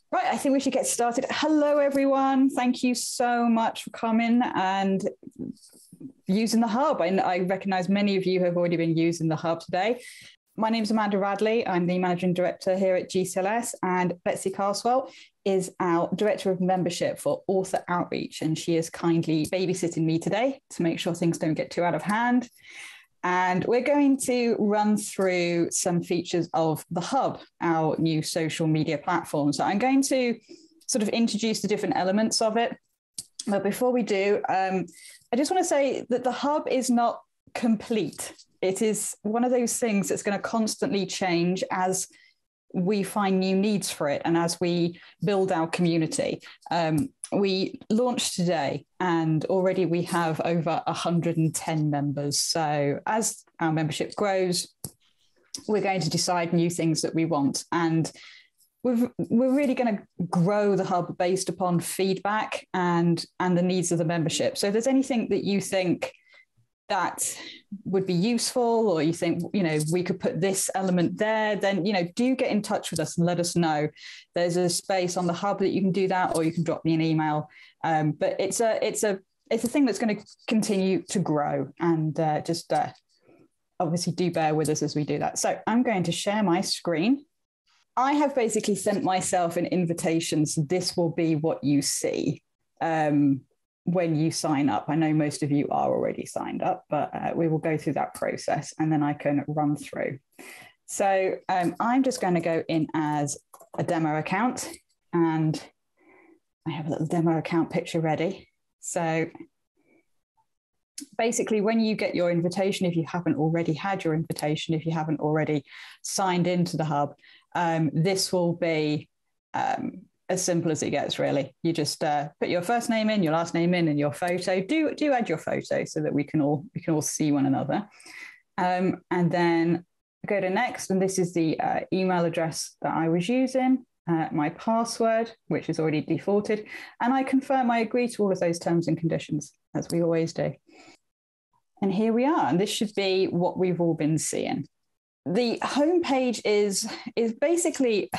Right, I think we should get started. Hello, everyone. Thank you so much for coming and using the Hub. I recognize many of you have already been using the Hub today. My name is Amanda Radley. I'm the Managing Director here at GCLS, and Betsy Carswell is our Director of Membership for Author Outreach, and she is kindly babysitting me today to make sure things don't get too out of hand. And we're going to run through some features of the Hub, our new social media platform. So I'm going to sort of introduce the different elements of it. But before we do, I just want to say that the Hub is not complete. It is one of those things that's going to constantly change as we find new needs for it and as we build our community. We launched today and already we have over 110 members. So as our membership grows, we're going to decide new things that we want. And we're really going to grow the Hub based upon feedback and the needs of the membership. So if there's anything that you think that would be useful, or you think, we could put this element there, then, do get in touch with us and let us know. There's a space on the Hub that you can do that, or you can drop me an email. But it's a thing that's going to continue to grow, and obviously do bear with us as we do that. So I'm going to share my screen. I have basically sent myself an invitation, so this will be what you see when you sign up. I know most of you are already signed up, but we will go through that process and then I can run through. So I'm just going to go in as a demo account, and I have a little demo account picture ready. So basically, when you get your invitation, if you haven't already had your invitation, if you haven't already signed into the Hub, this will be as simple as it gets, really. You just put your first name in, your last name in, and your photo. Do add your photo so that we can all see one another. And then go to next, and this is the email address that I was using, my password, which is already defaulted, and I confirm I agree to all of those terms and conditions, as we always do. And here we are, and this should be what we've all been seeing. The homepage is basically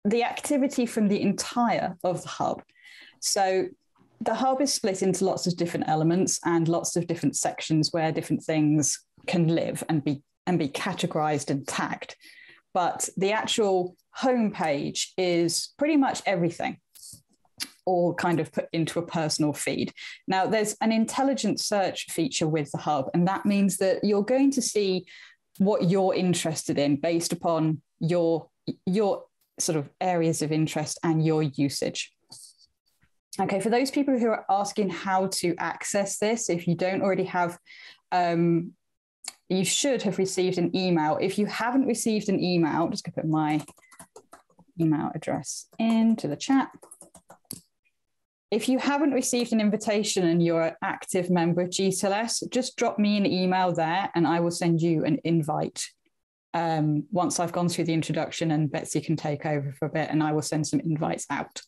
the activity from the entire of the Hub. So the Hub is split into lots of different elements and lots of different sections where different things can live and be categorized and tagged. But the actual homepage is pretty much everything, all kind of put into a personal feed. Now, there's an intelligent search feature with the Hub, and that means that you're going to see what you're interested in based upon your sort of areas of interest and your usage. Okay, for those people who are asking how to access this, if you don't already have, you should have received an email. If you haven't received an email, I'm just going to put my email address into the chat. If you haven't received an invitation and you're an active member of GCLS, just drop me an email there and I will send you an invite. Once I've gone through the introduction, and Betsy can take over for a bit, and I will send some invites out.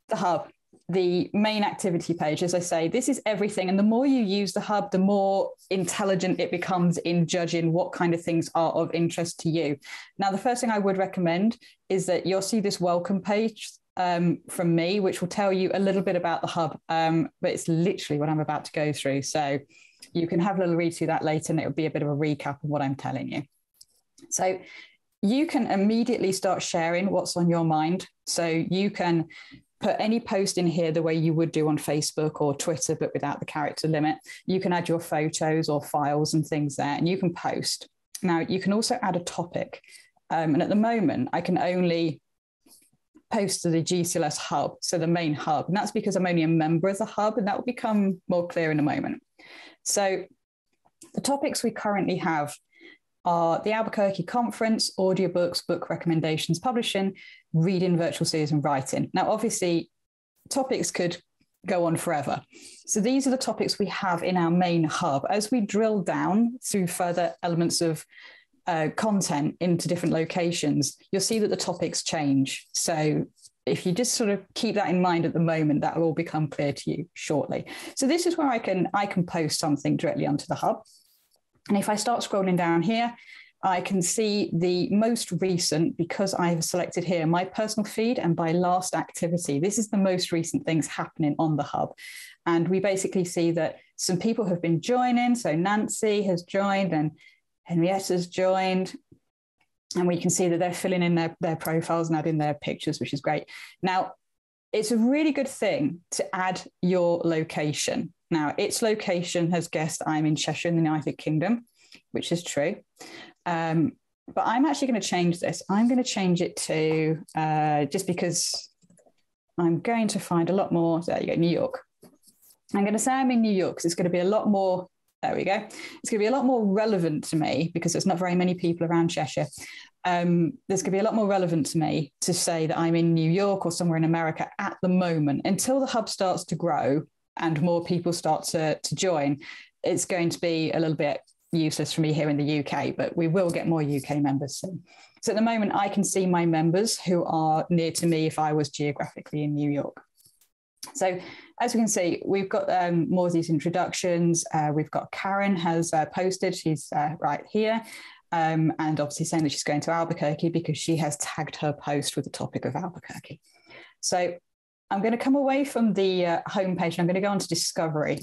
The Hub, the main activity page, as I say, this is everything. And the more you use the Hub, the more intelligent it becomes in judging what kind of things are of interest to you. Now, the first thing I would recommend is that you'll see this welcome page from me, which will tell you a little bit about the Hub, but it's literally what I'm about to go through. So you can have a little read through that later, and it'll be a bit of a recap of what I'm telling you. So you can immediately start sharing what's on your mind. So you can put any post in here the way you would do on Facebook or Twitter, but without the character limit. You can add your photos or files and things there, and you can post. Now, you can also add a topic. And at the moment, I can only post to the GCLS Hub, so the main Hub. And that's because I'm only a member of the Hub, and that will become more clear in a moment. So the topics we currently have are the Albuquerque Conference, audiobooks, book recommendations, publishing, reading, virtual series, and writing. Now, obviously, topics could go on forever. So these are the topics we have in our main Hub. As we drill down through further elements of content into different locations, you'll see that the topics change. So if you just sort of keep that in mind at the moment, that will all become clear to you shortly. So this is where I can post something directly onto the Hub. And if I start scrolling down here, I can see the most recent, because I have selected here my personal feed and by last activity. This is the most recent things happening on the hub. And we basically see that some people have been joining. So Nancy has joined and Henrietta's joined. And we can see that they're filling in their profiles and adding their pictures, which is great. Now, it's a really good thing to add your location. Now, its location has guessed I'm in Cheshire in the United Kingdom, which is true. But I'm actually going to change this. I'm going to change it to, just because I'm going to find a lot more, there you go, New York. I'm going to say I'm in New York because it's going to be a lot more, there we go. It's going to be a lot more relevant to me because there's not very many people around Cheshire. There's going to be a lot more relevant to me to say that I'm in New York or somewhere in America at the moment. Until the hub starts to grow and more people start to join, it's going to be a little bit useless for me here in the UK, but we will get more UK members soon. So at the moment, I can see my members who are near to me if I was geographically in New York. So as we can see, we've got more of these introductions. We've got Karen has posted, she's right here, and obviously saying that she's going to Albuquerque because she has tagged her post with the topic of Albuquerque. So I'm going to come away from the homepage and I'm going to go on to Discovery.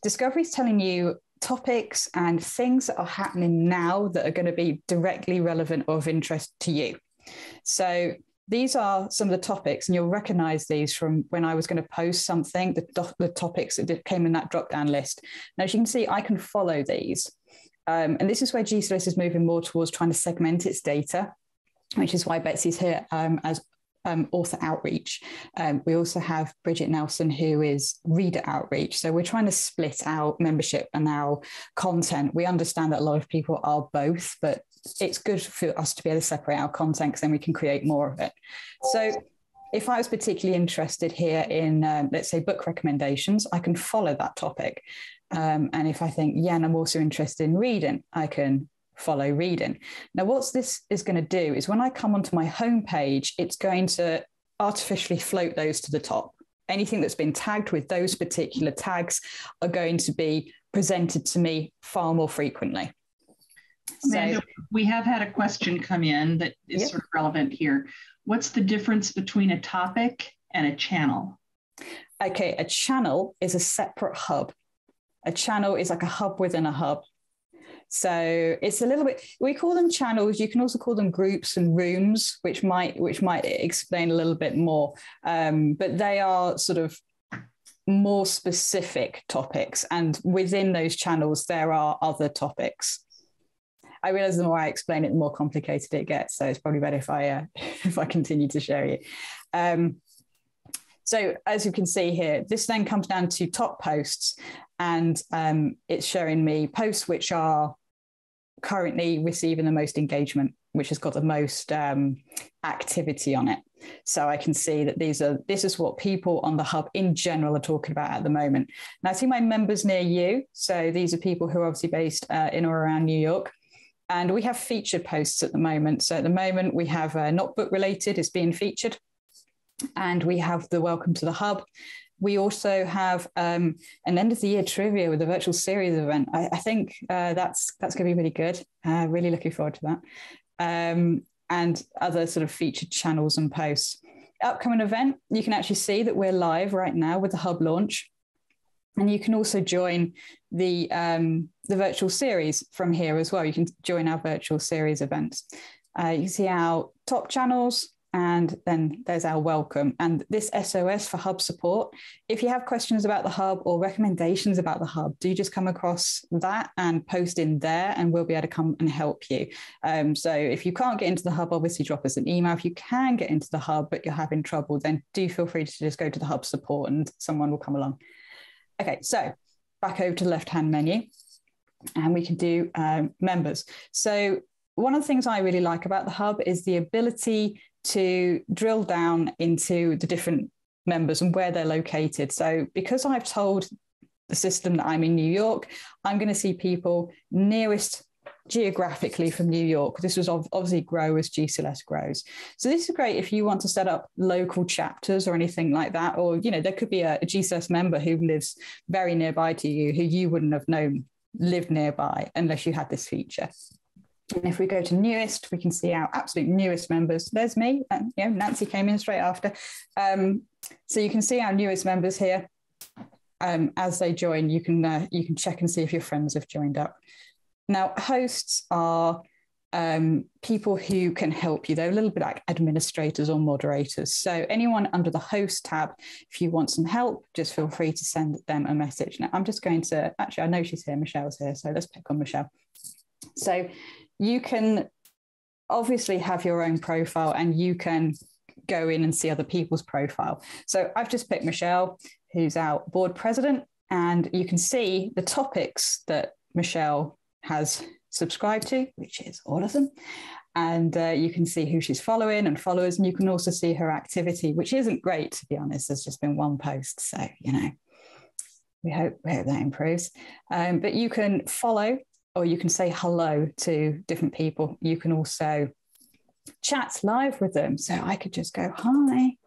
Discovery is telling you topics and things that are happening now that are going to be directly relevant or of interest to you. So these are some of the topics, and you'll recognize these from when I was going to post something, the topics that came in that drop-down list. Now, as you can see, I can follow these. And this is where GCLS is moving more towards trying to segment its data, which is why Betsy's here as author outreach. We also have Bridget Nelson, who is reader outreach. So we're trying to split out membership and our content. We understand that a lot of people are both, but it's good for us to be able to separate our content because then we can create more of it. So if I was particularly interested here in, let's say, book recommendations, I can follow that topic. And if I think, yeah, and I'm also interested in reading, I can follow reading. Now, what this is going to do is when I come onto my homepage, it's going to artificially float those to the top. Anything that's been tagged with those particular tags are going to be presented to me far more frequently. Amanda, we have had a question come in that is sort of relevant here. What's the difference between a topic and a channel? Okay, a channel is a separate hub. A channel is like a hub within a hub. So it's a little bit, we call them channels. You can also call them groups and rooms, which might explain a little bit more. But they are sort of more specific topics. And within those channels, there are other topics. I realize the more I explain it, the more complicated it gets. So it's probably better if I if I continue to show you. So as you can see here, this then comes down to top posts, and it's showing me posts which are currently receiving the most engagement, which has got the most activity on it. So I can see that this is what people on the hub in general are talking about at the moment. Now I see my members near you. So these are people who are obviously based in or around New York. And we have featured posts at the moment. So at the moment we have not book related is being featured. And we have the welcome to the hub. We also have an end of the year trivia with a virtual series event. I think that's going to be really good. Really looking forward to that. And other sort of featured channels and posts. Upcoming event, you can actually see that we're live right now with the hub launch. And you can also join the virtual series from here as well. You can join our virtual series events. You can see our top channels, and then there's our welcome. And this SOS for hub support. If you have questions about the hub or recommendations about the hub, do just come across that and post in there, and we'll be able to come and help you. So if you can't get into the hub, obviously drop us an email. If you can get into the hub, but you're having trouble, then do feel free to just go to the hub support and someone will come along. Okay, so back over to the left-hand menu, and we can do members. So one of the things I really like about the hub is the ability to drill down into the different members and where they're located. So because I've told the system that I'm in New York, I'm going to see people nearest geographically from New York. This was obviously grow as GCLS grows. So this is great if you want to set up local chapters or anything like that, or, you know, there could be a GCLS member who lives very nearby to you who you wouldn't have known lived nearby unless you had this feature. And if we go to newest, we can see our absolute newest members. There's me, and Nancy came in straight after. So you can see our newest members here. As they join, you can check and see if your friends have joined up. Now, hosts are people who can help you. They're a little bit like administrators or moderators. So anyone under the host tab, if you want some help, just feel free to send them a message. Now, I'm just going to, actually, I know she's here, Michelle's here, so let's pick on Michelle. So you can obviously have your own profile and you can go in and see other people's profile. So I've just picked Michelle, who's our board president, and you can see the topics that Michelle has subscribed to, which is all of them. And you can see who she's following and followers, and you can also see her activity, which isn't great, to be honest. There's just been one post. So, we hope that improves. But you can follow, or you can say hello to different people. You can also chat live with them. So I could just go, hi,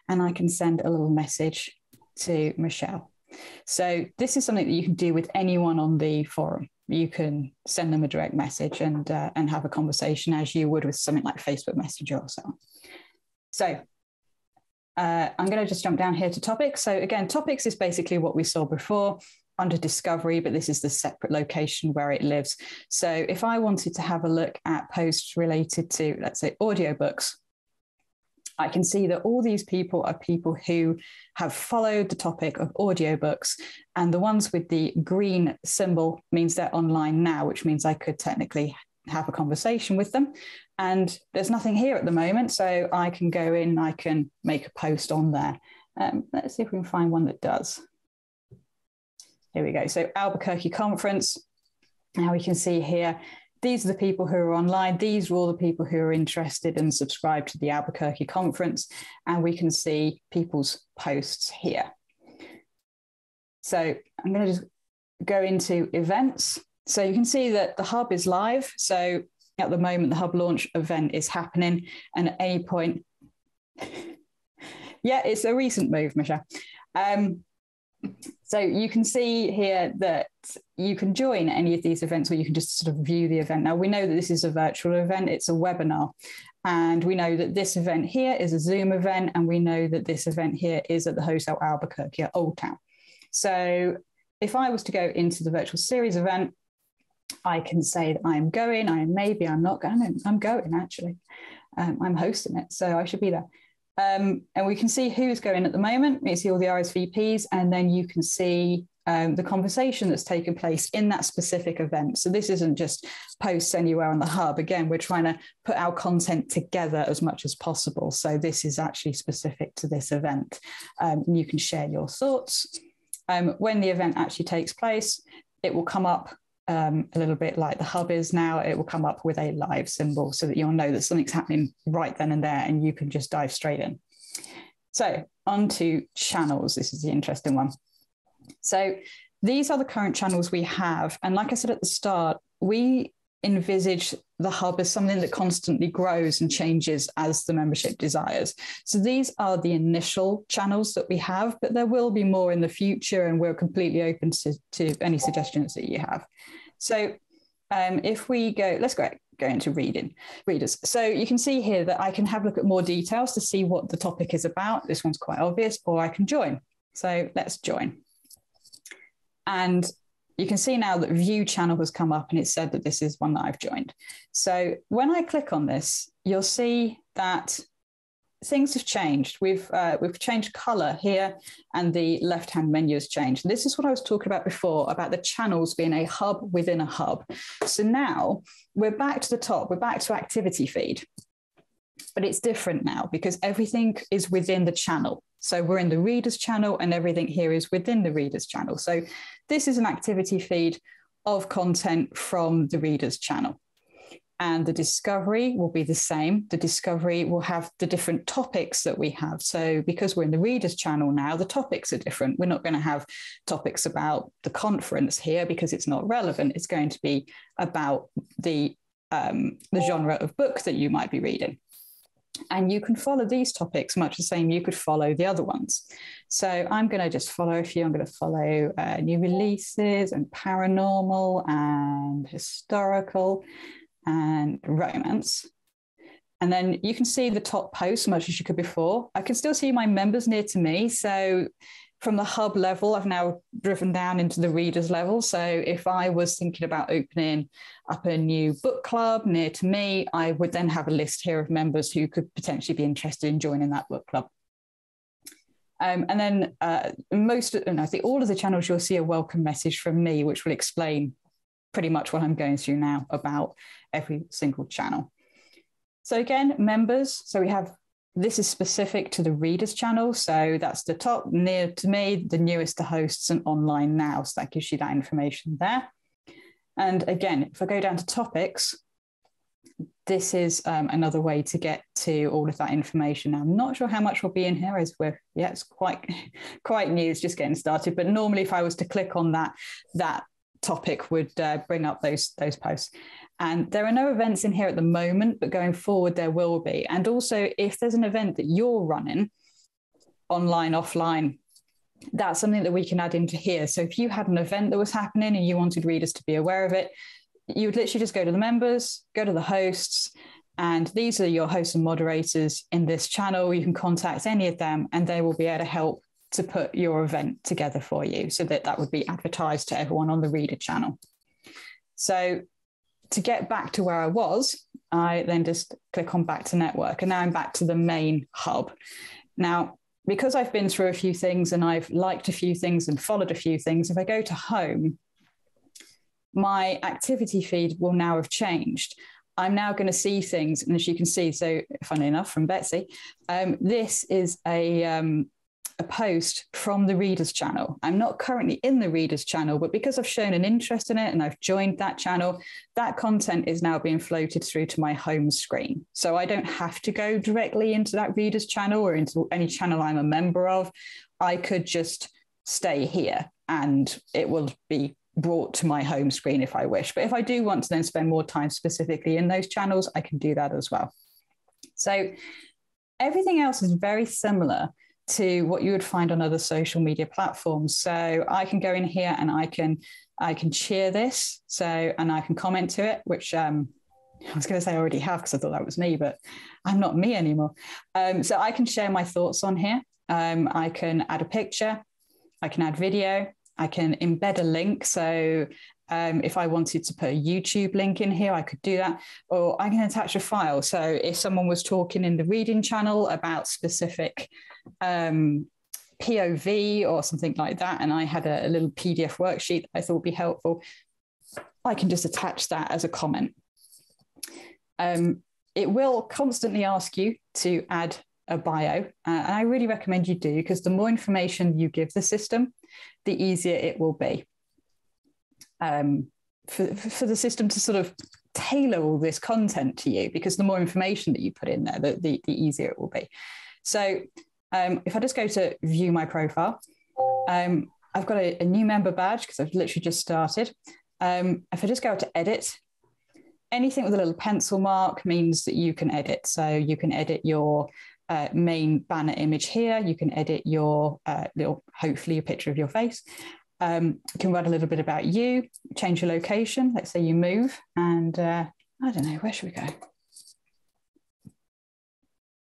and I can send a little message to Michelle. So this is something that you can do with anyone on the forum. You can send them a direct message and have a conversation as you would with something like Facebook Messenger or so on. So I'm going to just jump down here to topics. So again, topics is basically what we saw before under discovery, but this is the separate location where it lives. So if I wanted to have a look at posts related to, let's say, audiobooks, I can see that all these people are people who have followed the topic of audiobooks, and the ones with the green symbol means they're online now, which means I could technically have a conversation with them. And there's nothing here at the moment, so I can go in, I can make a post on there. Let's see if we can find one that does. Here we go. So Albuquerque conference. Now we can see here, these are the people who are online. These are all the people who are interested and subscribed to the Albuquerque conference. And we can see people's posts here. So I'm going to just go into events. So you can see that the hub is live. So at the moment, the hub launch event is happening. And at any point, yeah, it's a recent move, Michelle. So you can see here that you can join any of these events, or you can just sort of view the event. Now, we know that this is a virtual event. It's a webinar. And we know that this event here is a Zoom event. And we know that this event here is at the Hotel Albuquerque at Old Town. So if I was to go into the virtual series event, I can say that I'm going, I'm not going, I'm going actually. I'm hosting it, so I should be there. And we can see who's going at the moment. You see all the RSVPs, and then you can see the conversation that's taken place in that specific event. So this isn't just posts anywhere on the hub. Again, we're trying to put our content together as much as possible. So this is actually specific to this event. You can share your thoughts. When the event actually takes place, it will come up a little bit like the hub is now. It will come up with a live symbol so that you'll know that something's happening right then and there, and you can just dive straight in. So on to channels. This is the interesting one. So these are the current channels we have. And like I said at the start, we envisage the hub as something that constantly grows and changes as the membership desires. So these are the initial channels that we have, but there will be more in the future, and we're completely open to any suggestions that you have. So if we go, let's go into readers. So you can see here that I can have a look at more details to see what the topic is about. This one's quite obvious, or I can join. So let's join. And you can see now that view channel has come up, and it said that this is one that I've joined. So when I click on this, you'll see that things have changed. We've changed color here, and the left-hand menu has changed. And this is what I was talking about before, about the channels being a hub within a hub. So now we're back to the top, we're back to activity feed, but it's different now because everything is within the channel. So we're in the readers channel, and everything here is within the readers channel. So this is an activity feed of content from the readers channel. And the discovery will be the same. The discovery will have the different topics that we have. So because we're in the readers channel now, the topics are different. We're not going to have topics about the conference here because it's not relevant. It's going to be about the genre of book that you might be reading. And you can follow these topics much the same you could follow the other ones. So I'm going to just follow a few. I'm going to follow new releases and paranormal and historical. and romance. And then you can see the top posts much as you could before. I can still see my members near to me. So from the hub level, I've now driven down into the readers level. So if I was thinking about opening up a new book club near to me, I would then have a list here of members who could potentially be interested in joining that book club. And then I think all of the channels, you'll see a welcome message from me, which will explain pretty much what I'm going through now about every single channel. So again, members, so we have, this is specific to the readers channel. So that's the top near to me, the newest to hosts and online now. So that gives you that information there. And again, if I go down to topics, this is another way to get to all of that information. Now, I'm not sure how much will be in here as it's quite new, it's just getting started. But normally if I was to click on that topic would bring up those posts. And there are no events in here at the moment, but going forward there will be. And also if there's an event that you're running, online, offline, that's something that we can add into here. So if you had an event that was happening and you wanted readers to be aware of it, you would literally just go to the members, go to the hosts, and these are your hosts and moderators in this channel. You can contact any of them and they will be able to help to put your event together for you so that would be advertised to everyone on the reader channel. So to get back to where I was, I then just click on back to network, and now I'm back to the main hub. Now, because I've been through a few things and I've liked a few things and followed a few things, if I go to home, my activity feed will now have changed. I'm now going to see things, and as you can see, so funny enough from Betsy, this is a post from the readers channel. I'm not currently in the readers channel, but because I've shown an interest in it and I've joined that channel, that content is now being floated through to my home screen. So I don't have to go directly into that readers channel or into any channel I'm a member of. I could just stay here and it will be brought to my home screen if I wish. But if I do want to then spend more time specifically in those channels, I can do that as well. So everything else is very similar to what you would find on other social media platforms. So I can go in here and I can share this. So, and I can comment to it, which I was going to say I already have because I thought that was me, but I'm not me anymore. So I can share my thoughts on here. I can add a picture. I can add video. I can embed a link. So if I wanted to put a YouTube link in here, I could do that. Or I can attach a file. So if someone was talking in the reading channel about specific POV or something like that, and I had a little PDF worksheet that I thought would be helpful, I can just attach that as a comment. It will constantly ask you to add a bio, and I really recommend you do, because the more information you give the system, the easier it will be for the system to sort of tailor all this content to you, because the more information that you put in there, the easier it will be. So if I just go to view my profile, I've got a new member badge because I've literally just started. If I just go to edit, anything with a little pencil mark means that you can edit. So you can edit your main banner image here. You can edit your hopefully a picture of your face. You can write a little bit about you, change your location. Let's say you move, and I don't know, where should we go?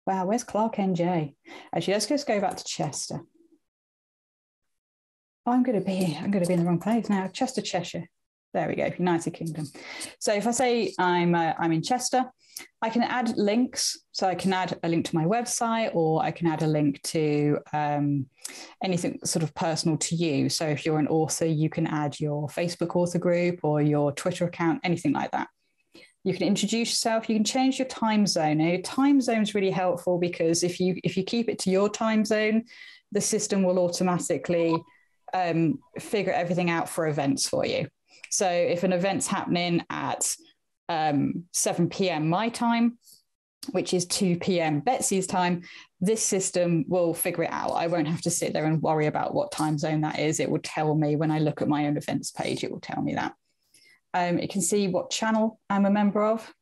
Wow, where's Clark NJ? Actually, let's just go back to Chester. Oh, I'm going to be in the wrong place now. Chester, Cheshire. There we go, United Kingdom. So if I say I'm in Chester, I can add links. So I can add a link to my website, or I can add a link to anything sort of personal to you. So if you're an author, you can add your Facebook author group or your Twitter account, anything like that. You can introduce yourself. You can change your time zone. Now, your time zone is really helpful, because if you keep it to your time zone, the system will automatically figure everything out for events for you. So if an event's happening at 7 p.m. my time, which is 2 p.m. Betsy's time, this system will figure it out. I won't have to sit there and worry about what time zone that is. It will tell me when I look at my own events page, it will tell me that. You can see what channel I'm a member of,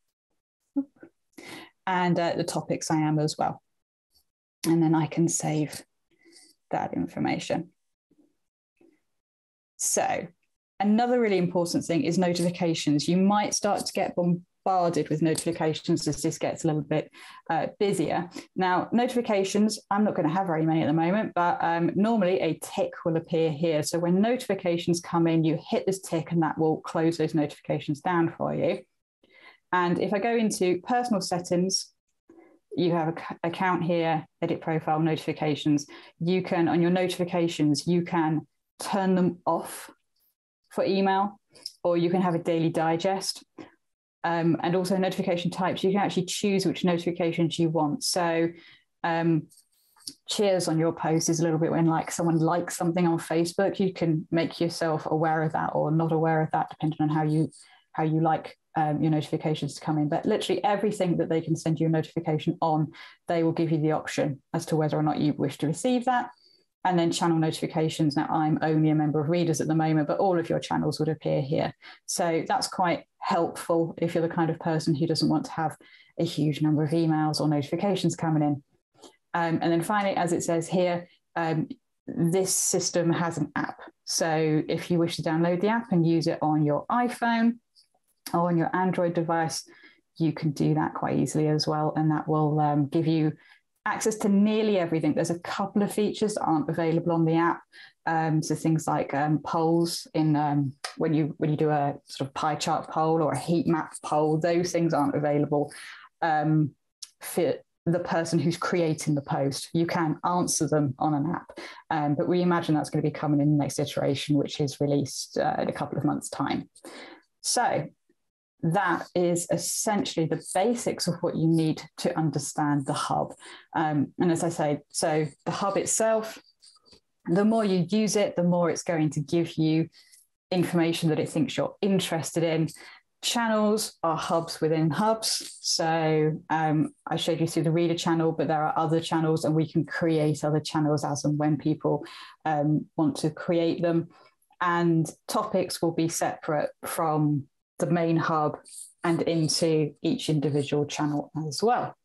and the topics I am as well. And then I can save that information. So another really important thing is notifications. You might start to get bombarded with notifications as this gets a little bit busier. Now, notifications, I'm not going to have very many at the moment, but normally a tick will appear here. So when notifications come in, you hit this tick and that will close those notifications down for you. And if I go into personal settings, you have an account here, edit profile, notifications. You can, on your notifications, you can turn them off for email, or you can have a daily digest. And also notification types, you can actually choose which notifications you want. So cheers on your post is a little bit when like someone likes something on Facebook, you can make yourself aware of that or not aware of that, depending on how you like your notifications to come in. But literally everything that they can send you a notification on, they will give you the option as to whether or not you wish to receive that. And then channel notifications. Now, I'm only a member of Readers at the moment, but all of your channels would appear here. So that's quite helpful if you're the kind of person who doesn't want to have a huge number of emails or notifications coming in. And then finally, as it says here, this system has an app. So if you wish to download the app and use it on your iPhone or on your Android device, you can do that quite easily as well. And that will give you access to nearly everything. There's a couple of features that aren't available on the app. So things like polls in when you do a sort of pie chart poll or a heat map poll, those things aren't available for the person who's creating the post. You can answer them on an app, but we imagine that's going to be coming in the next iteration, which is released in a couple of months' time. So that is essentially the basics of what you need to understand the hub. And as I say, so the hub itself, the more you use it, the more it's going to give you information that it thinks you're interested in. Channels are hubs within hubs. So I showed you through the reader channel, but there are other channels and we can create other channels as and when people want to create them. And topics will be separate from the main hub and into each individual channel as well.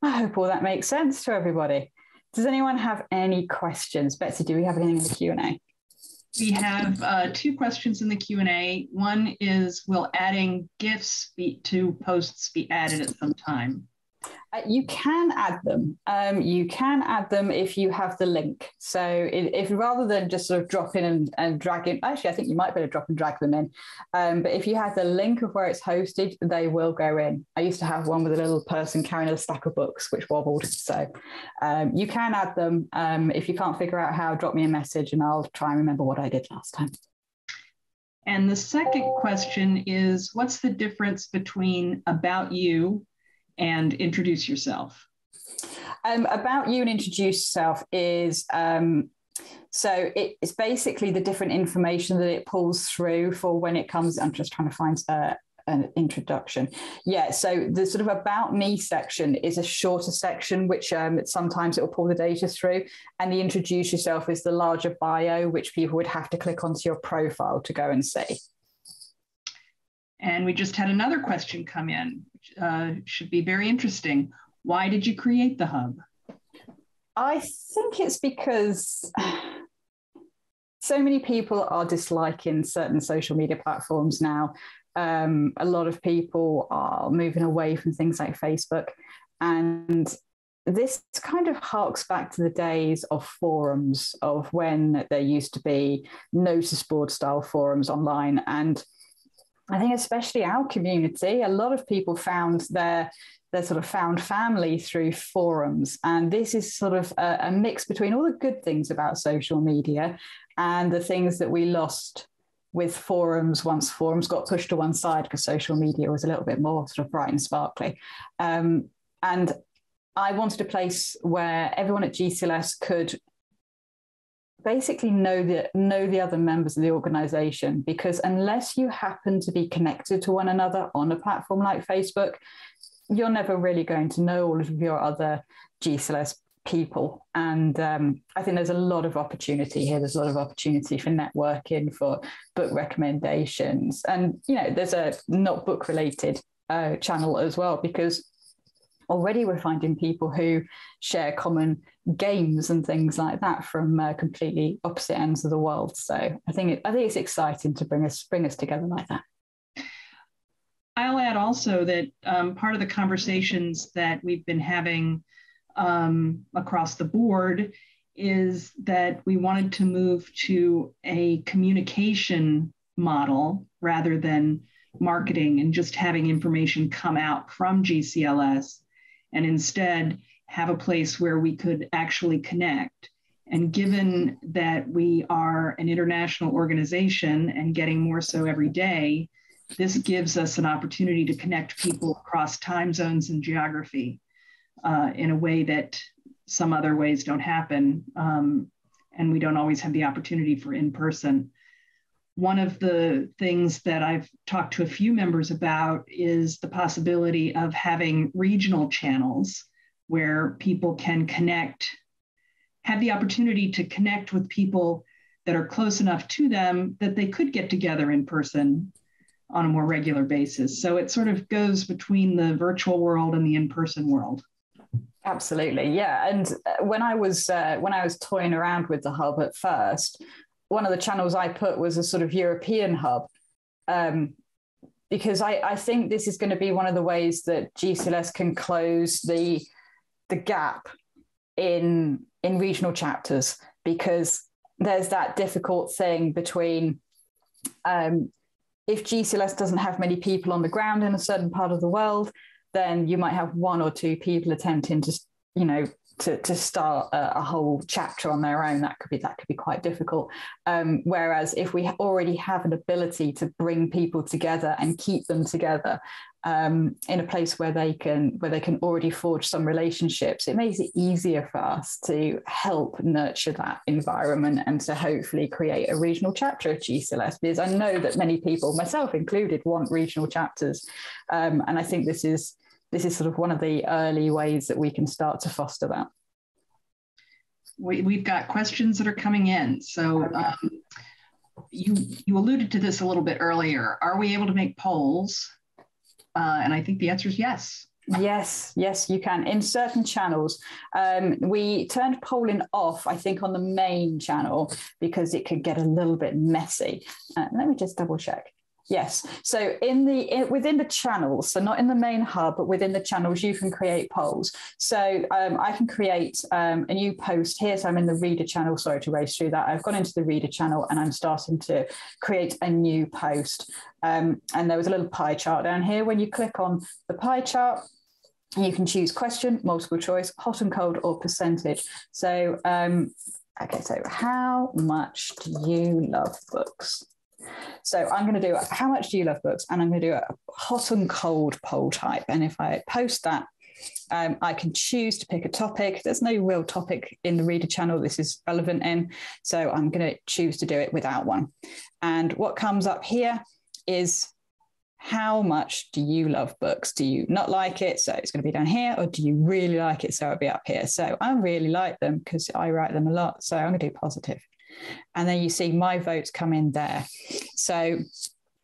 I hope all that makes sense to everybody. Does anyone have any questions? Betsy, do we have anything in the Q&A? We have 2 questions in the Q&A. One is, will adding GIFs to posts be added at some time? You can add them. You can add them if you have the link. So if rather than just sort of drop in and drag in, actually, I think you might be able to drop and drag them in. But if you have the link of where it's hosted, they will go in. I used to have one with a little person carrying a stack of books, which wobbled. So you can add them. If you can't figure out how, drop me a message and I'll try and remember what I did last time. And the second question is, what's the difference between About You and Introduce Yourself? About You and Introduce Yourself is, so it's basically the different information that it pulls through for when it comes. I'm just trying to find an introduction. Yeah, so the sort of About Me section is a shorter section, which sometimes it will pull the data through. And the Introduce Yourself is the larger bio, which people would have to click onto your profile to go and see. And we just had another question come in, which should be very interesting. Why did you create the hub? I think it's because so many people are disliking certain social media platforms now. A lot of people are moving away from things like Facebook. And this kind of harks back to the days of forums, of when there used to be notice board style forums online. And I think especially our community, a lot of people found their sort of found family through forums. And this is sort of a mix between all the good things about social media and the things that we lost with forums once forums got pushed to one side because social media was a little bit more sort of bright and sparkly. And I wanted a place where everyone at GCLS could basically know the other members of the organization, because unless you happen to be connected to one another on a platform like Facebook, you're never really going to know all of your other GCLS people. And I think there's a lot of opportunity here. There's a lot of opportunity for networking, for book recommendations. And, you know, there's a not book related channel as well, because already we're finding people who share common games and things like that from completely opposite ends of the world. So I think it's exciting to bring us together like that. I'll add also that part of the conversations that we've been having across the board is that we wanted to move to a communication model rather than marketing and just having information come out from GCLS, and instead have a place where we could actually connect. And given that we are an international organization and getting more so every day, this gives us an opportunity to connect people across time zones and geography in a way that some other ways don't happen. And we don't always have the opportunity for in-person. One of the things that I've talked to a few members about is the possibility of having regional channels where people can connect, have the opportunity to connect with people that are close enough to them that they could get together in person on a more regular basis. So it sort of goes between the virtual world and the in-person world. Absolutely, yeah. And when I was toying around with the hub at first, one of the channels I put was a sort of European hub, because I think this is going to be one of the ways that GCLS can close the gap in regional chapters, because there's that difficult thing between if GCLS doesn't have many people on the ground in a certain part of the world, then you might have one or two people attempting to, to start a whole chapter on their own. That could be quite difficult. Whereas if we already have an ability to bring people together and keep them together in a place where they can already forge some relationships, it makes it easier for us to help nurture that environment and to hopefully create a regional chapter of GCLS. Because I know that many people, myself included, want regional chapters, and I think this is sort of one of the early ways that we can start to foster that. We've got questions that are coming in. So you alluded to this a little bit earlier. Are we able to make polls? And I think the answer is yes. Yes, you can. In certain channels, we turned polling off, I think, on the main channel because it could get a little bit messy. Let me just double check. Yes. So within the channels, so not in the main hub, but within the channels, you can create polls. So I can create a new post here. So I'm in the reader channel. Sorry to race through that. I've gone into the reader channel and I'm starting to create a new post. And there was a little pie chart down here. When you click on the pie chart, you can choose question, multiple choice, hot and cold, or percentage. So, okay, so how much do you love books? So I'm going to do how much do you love books? And I'm going to do a hot and cold poll type. And if I post that, I can choose to pick a topic. There's no real topic in the reader channel this is relevant in. So I'm going to choose to do it without one. And what comes up here is how much do you love books? Do you not like it? So it's going to be down here. Or do you really like it? So it'll be up here. So I really like them because I write them a lot. So I'm going to do positive. And then you see my votes come in there. So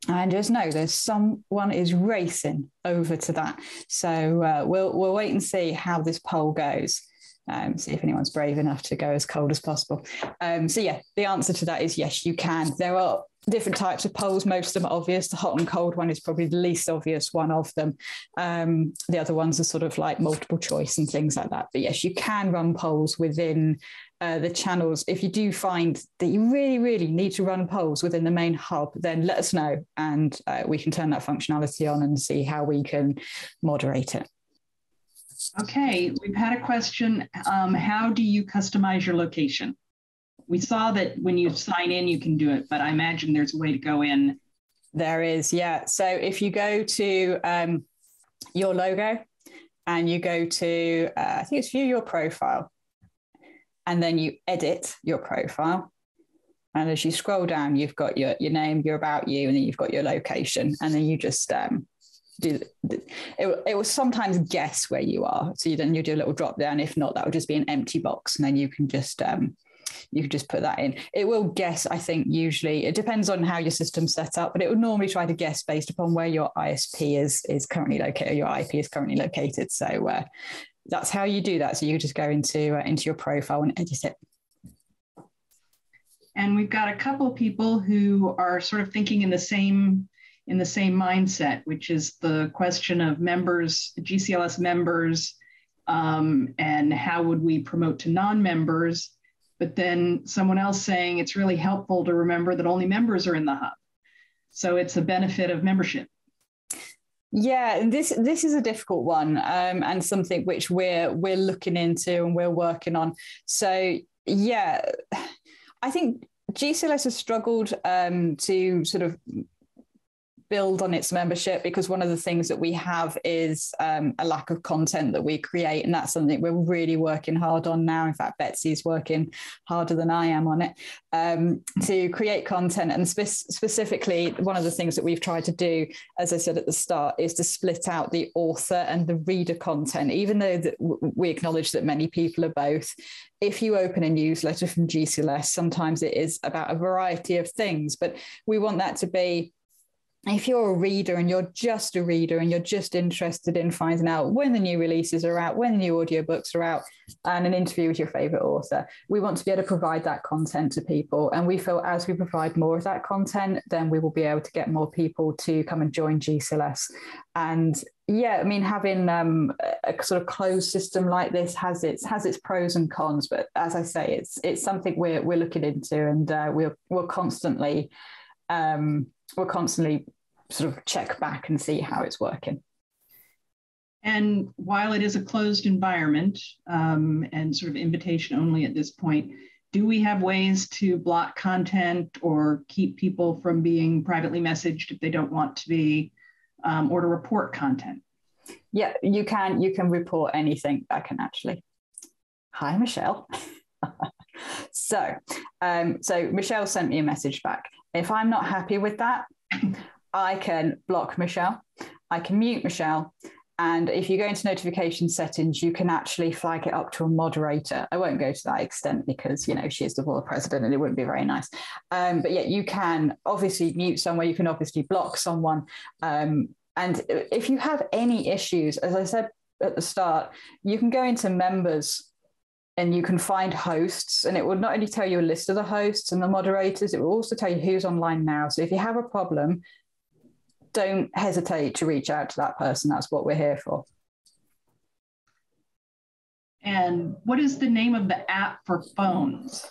I just know there's someone is racing over to that. So we'll wait and see how this poll goes. See if anyone's brave enough to go as cold as possible. So yeah, the answer to that is yes, you can. There are different types of polls. Most of them are obvious. The hot and cold one is probably the least obvious one of them. The other ones are sort of like multiple choice and things like that. But yes, you can run polls within the channels. If you do find that you really, really need to run polls within the main hub, then let us know and we can turn that functionality on and see how we can moderate it. Okay, we've had a question. How do you customize your location? We saw that when you sign in, you can do it, but I imagine there's a way to go in. There is, yeah. So if you go to your logo and you go to, I think it's view your profile, and then you edit your profile. And as you scroll down, you've got your name, your about you, and then you've got your location. And then you just it will sometimes guess where you are. So you do a little drop down. If not, that would just be an empty box. And then you can just put that in. It will guess, I think, usually. It depends on how your system's set up, but it will normally try to guess based upon where your ISP is currently located, or your IP is currently located. So that's how you do that. So you just go into your profile and edit it. And we've got a couple of people who are sort of thinking in the same in the same mindset, which is the question of members, GCLS members, and how would we promote to non-members, but then someone else saying it's really helpful to remember that only members are in the hub. So it's a benefit of membership. Yeah, this is a difficult one, and something which we're looking into and we're working on. So yeah, I think GCLS has struggled to sort of build on its membership, because one of the things that we have is a lack of content that we create, and that's something we're really working hard on now. In fact, Betsy's working harder than I am on it to create content. And specifically, one of the things that we've tried to do, as I said at the start, is to split out the author and the reader content, even though that we acknowledge that many people are both. If you open a newsletter from GCLS, sometimes it is about a variety of things, but we want that to be, if you're a reader and you're just a reader and you're just interested in finding out when the new releases are out, when the new audiobooks are out, and an interview with your favorite author, we want to be able to provide that content to people. And we feel as we provide more of that content, then we will be able to get more people to come and join GCLS. And yeah, I mean, having a sort of closed system like this has its pros and cons. But as I say, it's something we're looking into, and we'll constantly sort of check back and see how it's working. And while it is a closed environment and sort of invitation only at this point, do we have ways to block content or keep people from being privately messaged if they don't want to be, or to report content? Yeah, you can report anything. I can actually. Hi, Michelle. So Michelle sent me a message back. If I'm not happy with that, I can block Michelle, I can mute Michelle, and if you go into notification settings, you can actually flag it up to a moderator. I won't go to that extent because, you know, she's the board president and it wouldn't be very nice. But yeah, you can obviously mute someone, you can obviously block someone. And if you have any issues, as I said at the start, you can go into members and you can find hosts, and it will not only tell you a list of the hosts and the moderators, it will also tell you who's online now. So if you have a problem, don't hesitate to reach out to that person. That's what we're here for. And what is the name of the app for phones?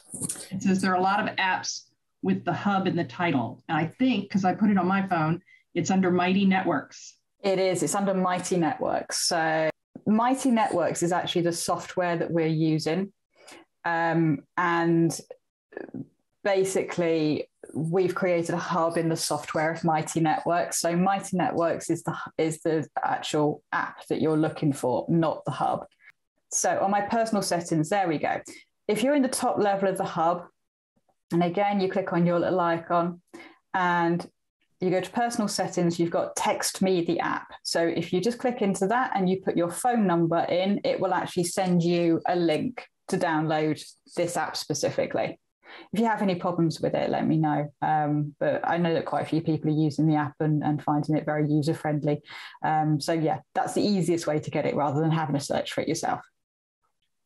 It says there are a lot of apps with the hub in the title. And I think, because I put it on my phone, it's under Mighty Networks. It is. It's under Mighty Networks. So Mighty Networks is actually the software that we're using. And basically, we've created a hub in the software of Mighty Networks. So Mighty Networks is the actual app that you're looking for, not the hub. So on my personal settings, there we go. If you're in the top level of the hub, and again, you click on your little icon and you go to personal settings, you've got text me the app. So if you just click into that and you put your phone number in, it will actually send you a link to download this app specifically. If you have any problems with it, let me know. But I know that quite a few people are using the app and finding it very user-friendly. So yeah, that's the easiest way to get it rather than having to search for it yourself.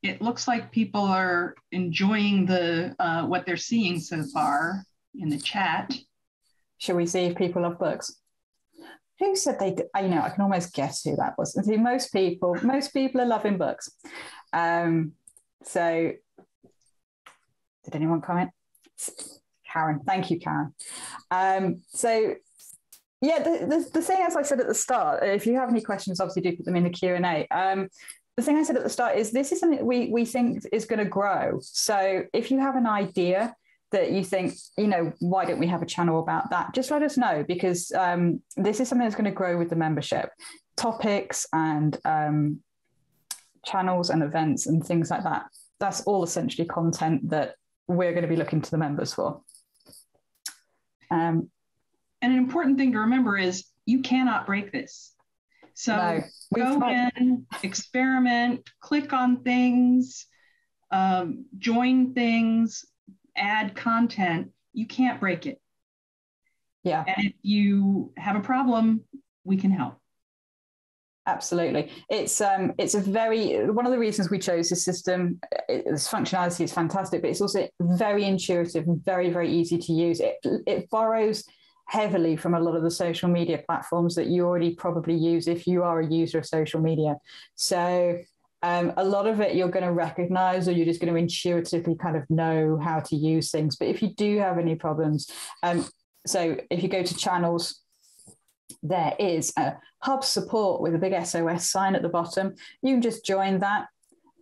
It looks like people are enjoying the what they're seeing so far in the chat. Shall we see if people love books? Who said they did? You know, I can almost guess who that was. See, most people are loving books. So did anyone comment? Karen, thank you, Karen. So yeah, the thing, as I said at the start, if you have any questions, obviously do put them in the Q&A. The thing I said at the start is this is something that we think is going to grow. So if you have an idea that you think, you know, why don't we have a channel about that? Just let us know, because this is something that's going to grow with the membership. Topics and channels and events and things like that. That's all essentially content that we're going to be looking to the members for. And an important thing to remember is you cannot break this. So go in, experiment, click on things, join things, add content. You can't break it. Yeah. And if you have a problem, we can help. Absolutely. It's a very, one of the reasons we chose this system, its functionality is fantastic, but it's also very intuitive and very, very easy to use. It borrows heavily from a lot of the social media platforms that you already probably use if you are a user of social media. So a lot of it you're going to recognize, or you're just going to intuitively kind of know how to use things. But if you do have any problems, so if you go to channels, there is a Hub support with a big SOS sign at the bottom. You can just join that,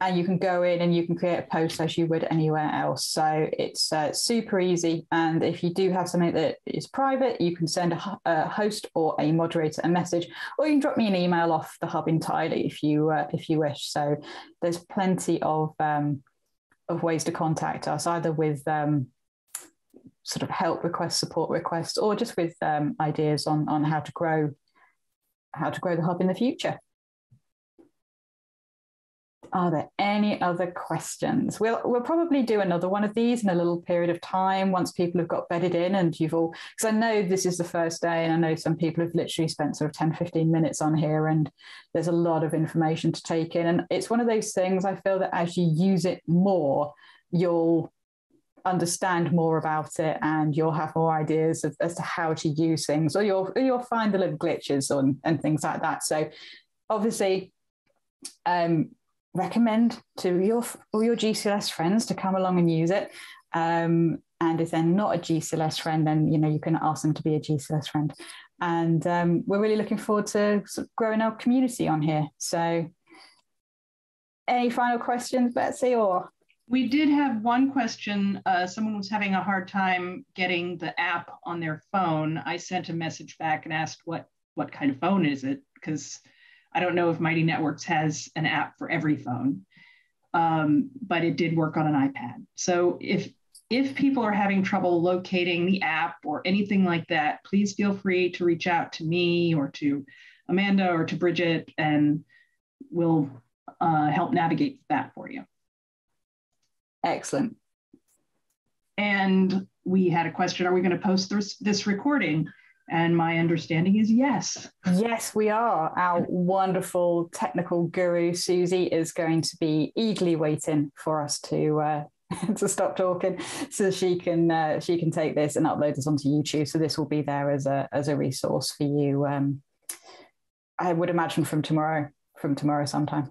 and you can go in and you can create a post as you would anywhere else. So it's super easy. And if you do have something that is private, you can send a host or a moderator a message, or you can drop me an email off the Hub entirely if you wish. So there's plenty of ways to contact us, either with sort of help requests, support requests, or just with ideas on how to grow the Hub in the future. Are there any other questions? We'll probably do another one of these in a little period of time once people have got bedded in and you've all, because I know this is the first day and I know some people have literally spent sort of 10, 15 minutes on here, and there's a lot of information to take in. And it's one of those things, I feel that as you use it more, you'll understand more about it and you'll have more ideas as to how to use things, or you'll find the little glitches and things like that. So obviously, recommend to all your GCLS friends to come along and use it. And if they're not a GCLS friend, then you can ask them to be a GCLS friend. And we're really looking forward to sort of growing our community on here. So, any final questions, Betsy? Or we did have one question. Someone was having a hard time getting the app on their phone. I sent a message back and asked what kind of phone is it, because I don't know if Mighty Networks has an app for every phone, but it did work on an iPad. So if people are having trouble locating the app or anything like that, please feel free to reach out to me or to Amanda or to Bridget, and we'll help navigate that for you. Excellent. And we had a question, are we going to post this recording? And my understanding is yes. Yes, we are. Our wonderful technical guru, Susie, is going to be eagerly waiting for us to stop talking so she can take this and upload this onto YouTube. So this will be there as a resource for you. I would imagine from tomorrow sometime.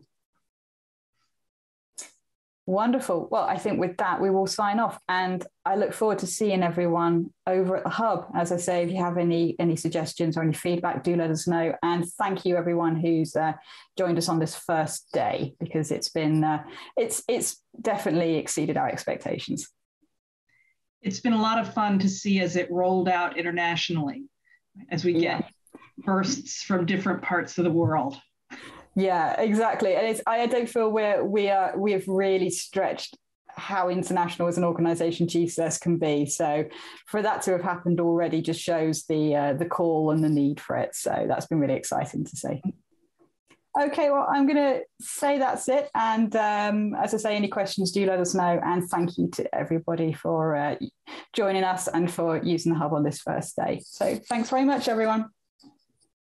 Wonderful. Well, I think with that, we will sign off, and I look forward to seeing everyone over at the Hub. As I say, if you have any suggestions or any feedback, do let us know. And thank you everyone who's joined us on this first day, because it's been it's definitely exceeded our expectations. It's been a lot of fun to see as it rolled out internationally, as we get bursts from different parts of the world. Yeah, exactly. And I don't feel we have really stretched how international as an organization GCLS can be. So for that to have happened already just shows the call and the need for it. So that's been really exciting to see. Okay, well, I'm going to say that's it. And as I say, any questions, do let us know. And thank you to everybody for joining us and for using the Hub on this first day. So thanks very much, everyone.